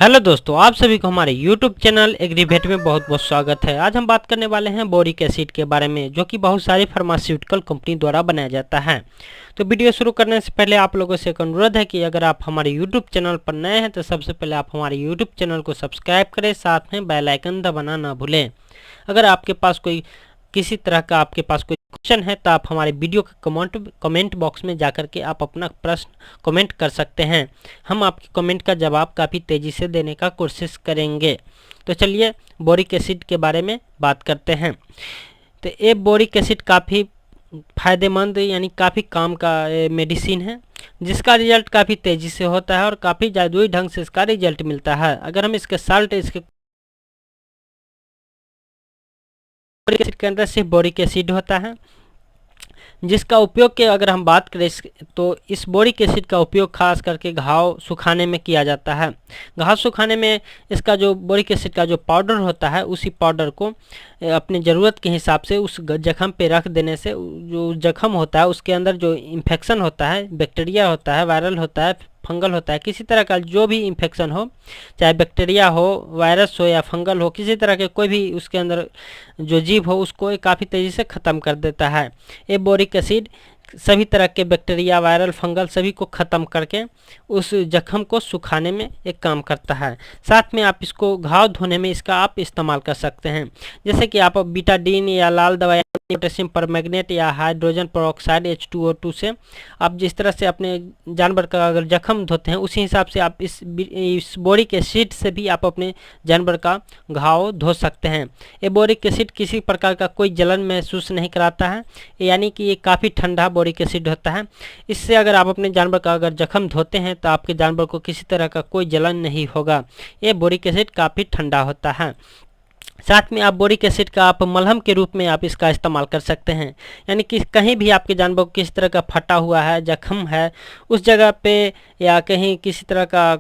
Hello दोस्तों, आप सभी को हमारे YouTube चैनल एग्रीवेट में बहुत बहुत स्वागत है। आज हम बात करने वाले हैं बोरिक एसिड के बारे में, जो कि बहुत सारी फार्मास्यूटिकल कंपनी द्वारा बनाया जाता है। तो वीडियो शुरू करने से पहले आप लोगों से एक अनुरोध है कि अगर आप हमारे YouTube चैनल पर नए हैं तो सबसे पहले आप हमारे YouTube चैनल को सब्सक्राइब करें, साथ में बेल आइकन दबाना ना भूलें। अगर आपके पास कोई किसी तरह का कोई क्वेश्चन है तो आप हमारे वीडियो के कमेंट बॉक्स में जाकर के आप अपना प्रश्न कमेंट कर सकते हैं। हम आपके कमेंट का जवाब काफ़ी तेज़ी से देने का कोशिश करेंगे। तो चलिए बोरिक एसिड के बारे में बात करते हैं। तो ये बोरिक एसिड काफ़ी फ़ायदेमंद यानी काफ़ी काम का मेडिसिन है, जिसका रिजल्ट काफ़ी तेज़ी से होता है और काफ़ी जादुई ढंग से इसका रिजल्ट मिलता है। अगर हम इसके बोरिक एसिड के अंदर सिर्फ बोरिक एसिड होता है, जिसका उपयोग के अगर हम बात करें तो इस बोरिक एसिड का उपयोग खास करके घाव सुखाने में किया जाता है। घाव सुखाने में इसका जो बोरिक एसिड का जो पाउडर होता है, उसी पाउडर को अपने ज़रूरत के हिसाब से उस जख्म पे रख देने से जो जख्म होता है उसके अंदर जो इन्फेक्शन होता है, बैक्टीरिया होता है, वायरल होता है, फंगल होता है, किसी तरह का जो भी इन्फेक्शन हो, चाहे बैक्टीरिया हो, वायरस हो या फंगल हो, किसी तरह के कोई भी उसके अंदर जो जीव हो उसको काफ़ी तेज़ी से ख़त्म कर देता है। ये बोरिक एसिड सभी तरह के बैक्टीरिया, वायरल, फंगल सभी को ख़त्म करके उस जख्म को सुखाने में एक काम करता है। साथ में आप इसको घाव धोने में इसका आप इस्तेमाल कर सकते हैं। जैसे कि आप बीटाडीन या लाल दवाई, पोटेशियम परमैंगनेट या हाइड्रोजन पेरोक्साइड H2O2 से आप जिस तरह से अपने जानवर का अगर जख्म धोते हैं, उसी हिसाब से आप इस बोरिक एसिड से भी आप अपने जानवर का घाव धो सकते हैं। ये बोरिक एसिड किसी प्रकार का कोई जलन महसूस नहीं कराता है, यानी कि ये काफ़ी ठंडा बोरिक एसिड होता है। इससे अगर आप अपने जानवर का अगर जख्म धोते हैं तो आपके जानवर को किसी तरह का कोई जलन नहीं होगा। ये बोरिक एसिड काफ़ी ठंडा होता है। साथ में आप बोरिक एसिड का आप मलहम के रूप में आप इसका इस्तेमाल कर सकते हैं, यानी कि कहीं भी आपके जानवर को किसी तरह का फटा हुआ है, जख्म है, उस जगह पे या कहीं किसी तरह का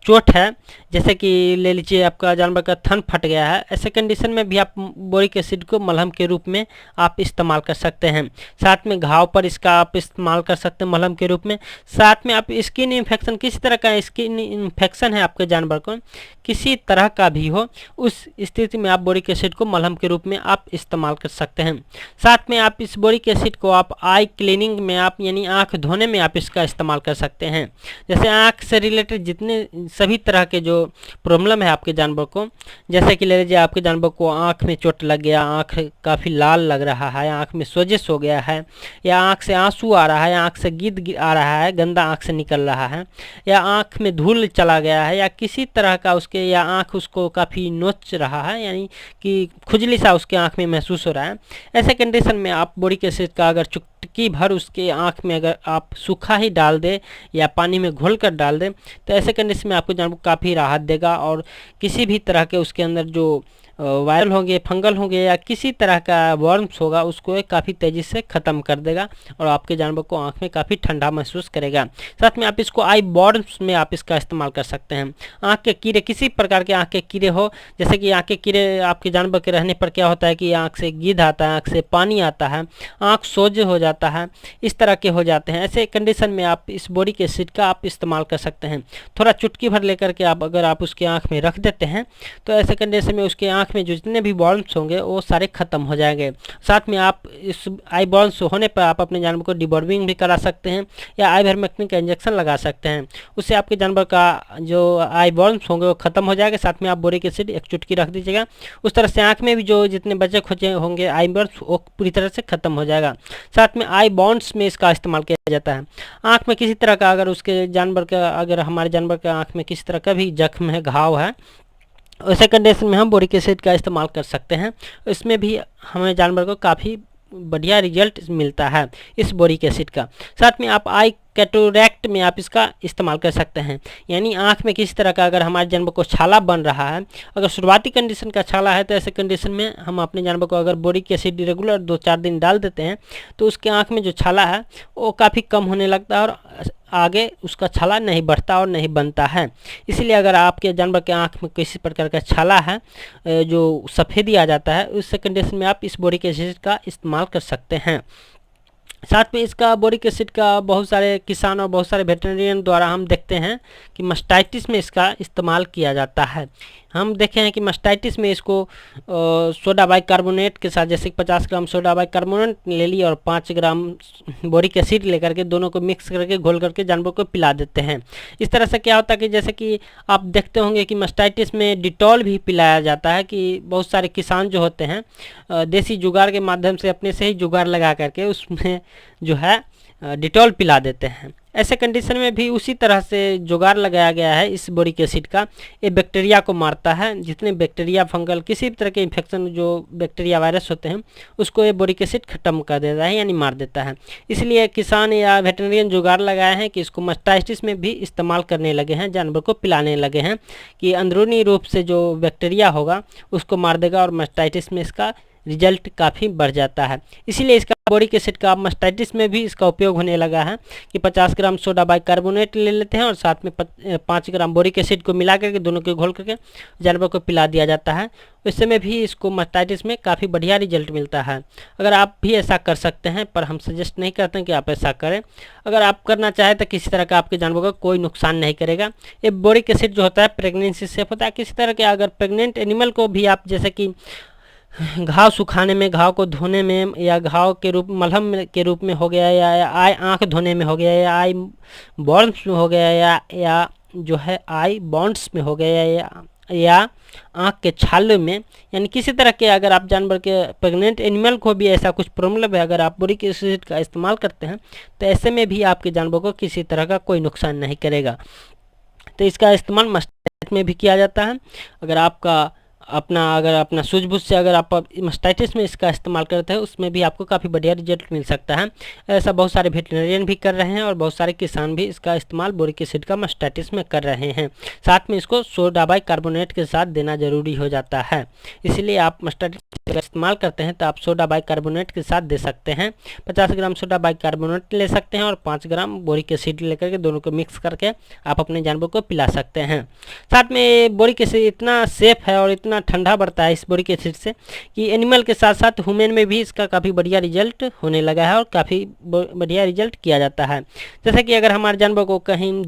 चोट है, जैसे कि ले लीजिए आपका जानवर का थन फट गया है, ऐसे कंडीशन में भी आप बोरिक एसिड को मलहम के रूप में आप इस्तेमाल कर सकते हैं। साथ में घाव पर इसका आप इस्तेमाल कर सकते हैं मलहम के रूप में। साथ में आप स्किन इन्फेक्शन, किसी तरह का स्किन इन्फेक्शन है आपके जानवर को, किसी तरह का भी हो, उस स्थिति में आप बोरिक एसिड को मलहम के रूप में आप इस्तेमाल कर सकते हैं। साथ में आप इस बोरिक एसिड को आप आई क्लीनिंग में आप यानी आँख धोने में आप इसका इस्तेमाल कर सकते हैं। जैसे आँख से रिलेटेड जितने सभी तरह के जो प्रॉब्लम है आपके जानवर को, जैसे कि ले लीजिए आपके जानवर को आँख में चोट लग गया, आँख काफ़ी लाल लग रहा है, आँख में सोजिश हो गया है, या आँख से आंसू आ रहा है, आँख से गिद आ रहा है, गंदा आँख से निकल रहा है, या आँख में धूल चला गया है, या किसी तरह का उसके या आँख उसको काफ़ी नोच रहा है, यानी कि खुजली सा उसके आँख में महसूस हो रहा है, ऐसे कंडीशन में आप बोरिक एसिड का अगर चुटकी भर उसके आँख में अगर आप सूखा ही डाल दे या पानी में घोल कर डाल दें, तो ऐसे कंडीशन में आपको जानवर को काफ़ी राहत देगा और किसी भी तरह के उसके अंदर जो वायरल होंगे, फंगल होंगे या किसी तरह का वर्म्स होगा, उसको काफ़ी तेज़ी से ख़त्म कर देगा और आपके जानवर को आँख में काफ़ी ठंडा महसूस करेगा। साथ में आप इसको आई बॉर्म्स में आप इसका इस्तेमाल कर सकते हैं। आँख के कीड़े, किसी प्रकार के आँख के कीड़े हो, जैसे कि आँख के कीड़े आपके जानवर के रहने पर क्या होता है कि आँख से गिद्ध आता है, आँख से पानी आता है, आँख सोज हो जाता है, इस तरह के हो जाते हैं। ऐसे कंडीशन में आप इस बोरिक एसिड का आप इस्तेमाल कर सकते हैं। थोड़ा चुटकी भर लेकर के आप अगर आप उसकी आँख में रख देते हैं तो ऐसे कंडीशन में उसके आँख में जो जितने भी बॉल्स होंगे वो सारे ख़त्म हो जाएंगे। साथ में आप इस आई बॉल्स होने पर आप अपने जानवर को डिबॉर्मिंग भी करा सकते हैं या आइवरमेक्टिन का इंजेक्शन लगा सकते हैं। उससे आपके जानवर का जो आई बॉल्स होंगे वो ख़त्म हो जाएगा। साथ में आप बोरिक एसिड एक चुटकी रख दीजिएगा, उस तरह से आँख में भी जो जितने बचे खोचे होंगे आई बॉल्स वो पूरी तरह से ख़त्म हो जाएगा। साथ में आई बॉन्ड्स में इसका इस्तेमाल किया जाता है। आँख में किसी तरह का अगर उसके जानवर का अगर हमारे जानवर के आँख में किसी तरह का भी जख्म है, घाव है, ऐसे कंडीशन में हम बोरिक एसिड का इस्तेमाल कर सकते हैं। इसमें भी हमें जानवर को काफ़ी बढ़िया रिजल्ट मिलता है इस बोरिक एसिड का। साथ में आप आई कैटरैक्ट में आप इसका इस्तेमाल कर सकते हैं, यानी आँख में किसी तरह का अगर हमारे जानवर को छाला बन रहा है, अगर शुरुआती कंडीशन का छाला है, तो ऐसे कंडीशन में हम अपने जानवर को अगर बोरिक एसिड रेगुलर 2-4 दिन डाल देते हैं तो उसके आँख में जो छाला है वो काफ़ी कम होने लगता है और आगे उसका छाला नहीं बढ़ता और नहीं बनता है। इसलिए अगर आपके जानवर के आँख में किसी प्रकार का छाला है, जो सफ़ेदी आ जाता है, उस कंडीशन में आप इस बोरिक एसिड का इस्तेमाल कर सकते हैं। साथ में इसका बोरिक एसिड का बहुत सारे किसान और बहुत सारे वेटरनरियन द्वारा हम देखते हैं कि मास्टाइटिस में इसका इस्तेमाल किया जाता है। हम देखे हैं कि मास्टाइटिस में इसको सोडा बाइकार्बोनेट के साथ, जैसे 50 ग्राम सोडा बाइकार्बोनेट ले ली और 5 ग्राम बोरिक एसिड लेकर के दोनों को मिक्स करके घोल करके जानवर को पिला देते हैं। इस तरह से क्या होता है कि जैसे कि आप देखते होंगे कि मास्टाइटिस में डिटॉल भी पिलाया जाता है, कि बहुत सारे किसान जो होते हैं देसी जुगाड़ के माध्यम से अपने से ही जुगाड़ लगा करके उसमें जो है डिटॉल पिला देते हैं। ऐसे कंडीशन में भी उसी तरह से जुगाड़ लगाया गया है इस बोरिक एसिड का। ये बैक्टीरिया को मारता है, जितने बैक्टीरिया फंगल किसी भी तरह के इन्फेक्शन जो बैक्टीरिया वायरस होते हैं उसको ये बोरिक एसिड खत्म कर देता है, यानी मार देता है। इसलिए किसान या वेटरनरियन जुगाड़ लगाए हैं कि इसको मास्टाइटिस में भी इस्तेमाल करने लगे हैं, जानवर को पिलाने लगे हैं कि अंदरूनी रूप से जो बैक्टीरिया होगा उसको मार देगा और मास्टाइटिस में इसका रिजल्ट काफ़ी बढ़ जाता है। इसीलिए इसका बोरिक एसिड का मास्टाइटिस में भी इसका उपयोग होने लगा है कि 50 ग्राम सोडा बाइकार्बोनेट ले लेते हैं और साथ में 5 ग्राम बोरिक एसिड को मिला करके दोनों को घोल करके जानवर को पिला दिया जाता है। उस समय भी इसको मास्टाइटिस में काफ़ी बढ़िया रिजल्ट मिलता है। अगर आप भी ऐसा कर सकते हैं, पर हम सजेस्ट नहीं करते हैं कि आप ऐसा करें। अगर आप करना चाहें तो किसी तरह का आपके जानवर को कोई नुकसान नहीं करेगा। ये बोरिक एसिड जो होता है प्रेगनेंसी सेफ होता है। किसी तरह के अगर प्रेग्नेंट एनिमल को भी आप, जैसे कि घाव सुखाने में, घाव को धोने में, या घाव के रूप मलहम के रूप में हो गया, या आई आँख धोने में हो गया, या आई बॉन्ड्स में हो गया, या जो है आई बॉन्ड्स में हो गया, या आँख के छाले में, यानी किसी तरह के अगर आप जानवर के प्रेग्नेंट एनिमल को भी ऐसा कुछ प्रॉब्लम है, अगर आप बोरिक एसिड का इस्तेमाल करते हैं तो ऐसे में भी आपके जानवर को किसी तरह का कोई नुकसान नहीं करेगा। तो इसका इस्तेमाल मास्टाइटिस में भी किया जाता है। अगर अपना सूझबूझ से अगर आप मास्टाइटिस में इसका इस्तेमाल करते हैं उसमें भी आपको काफ़ी बढ़िया रिजल्ट मिल सकता है। ऐसा बहुत सारे वेटरनरियन भी कर रहे हैं और बहुत सारे किसान भी इसका इस्तेमाल बोरिक एसिड का मास्टाइटिस में कर रहे हैं। साथ में इसको सोडा बाइकार्बोनेट के साथ देना जरूरी हो जाता है। इसलिए आप मास्टाइटिस का इस्तेमाल करते हैं तो आप सोडा बाइकार्बोनेट के साथ दे सकते हैं। 50 ग्राम सोडा बाइकार्बोनेट ले सकते हैं और 5 ग्राम बोरिक एसिड लेकर के दोनों को मिक्स करके आप अपने जानवर को पिला सकते हैं। साथ में बोरिक एसिड इतना सेफ है और इतना ठंडा बढ़ता है इस बोरिक एसिड से कि एनिमल के साथ साथ ह्यूमन में भी इसका काफ़ी बढ़िया रिजल्ट होने लगा है और काफ़ी बढ़िया रिजल्ट किया जाता है। जैसे कि अगर हमारे जानवर को कहीं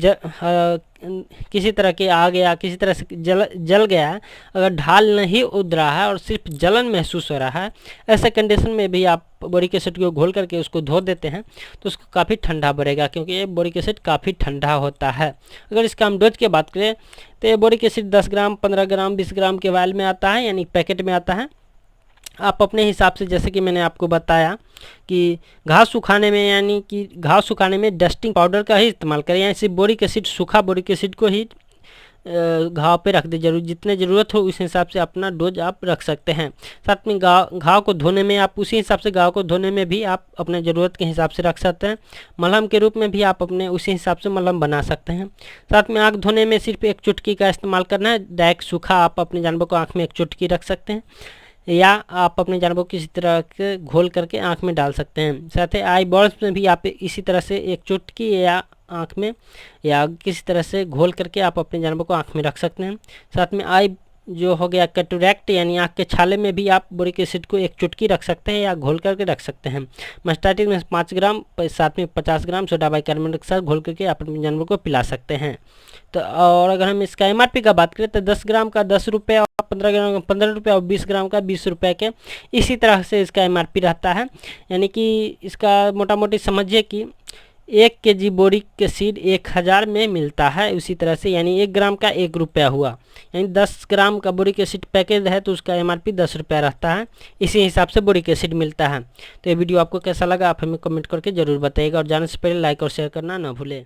किसी तरह के आ गया, किसी तरह से जल गया है, अगर ढाल नहीं उड़ रहा है और सिर्फ जलन महसूस हो रहा है, ऐसे कंडीशन में भी आप बोरिक एसिड को घोल करके उसको धो देते हैं तो उसको काफ़ी ठंडा बढ़ेगा, क्योंकि ये बोरिक एसिड काफ़ी ठंडा होता है। अगर इसका हम डोज की बात करें तो ये बोरिक एसिड 10 ग्राम, 15 ग्राम, 20 ग्राम के वायल में आता है, यानी पैकेट में आता है। आप अपने हिसाब से, जैसे कि मैंने आपको बताया कि घास सुखाने में, यानी कि घास सुखाने में डस्टिंग पाउडर का ही इस्तेमाल करें, यानी सिर्फ बोरिक एसिड, सूखा बोरिक एसिड को ही घाव पे रख दे। जितने ज़रूरत हो उस हिसाब से अपना डोज आप रख सकते हैं। साथ में घाव को धोने में आप उसी हिसाब से, घाव को धोने में भी आप अपने ज़रूरत के हिसाब से रख सकते हैं। मलहम के रूप में भी आप अपने उसी हिसाब से मलहम बना सकते हैं। साथ में आँख धोने में सिर्फ 1 चुटकी का इस्तेमाल करना है। डायरेक्ट सूखा आप अपने जानवर को आँख में 1 चुटकी रख सकते हैं, या आप अपने जानवर को किसी तरह के घोल करके आँख में डाल सकते हैं। साथ ही आई बॉल्स में भी आप इसी तरह से 1 चुटकी या आँख में या किसी तरह से घोल करके आप अपने जानवर को आँख में रख सकते हैं। साथ में आई जो हो गया कैटरैक्ट, यानी आँख के छाले में भी आप बोरिक एसिड को 1 चुटकी रख सकते हैं या घोल करके रख सकते हैं। मास्टाइटिस में 5 ग्राम, साथ में 50 ग्राम सोडा बाइकार्बोनेट के साथ घोल करके आप अपने जानवर को पिला सकते हैं। तो और अगर हम इसका MRP का बात करें तो 10 ग्राम का 10 रुपये और 15 ग्राम का 15 रुपये और 20 ग्राम का 20 रुपये के इसी तरह से इसका MRP रहता है। यानी कि इसका मोटा मोटी समझिए कि 1 kg बोरिक एसिड 1000 में मिलता है। उसी तरह से यानी 1 ग्राम का 1 रुपया हुआ, यानी 10 ग्राम का बोरिक एसिड पैकेज है तो उसका MRP 10 रुपया रहता है। इसी हिसाब से बोरिक एसिड मिलता है। तो ये वीडियो आपको कैसा लगा आप हमें कमेंट करके ज़रूर बताइएगा और जाने से पहले लाइक और शेयर करना ना भूलें।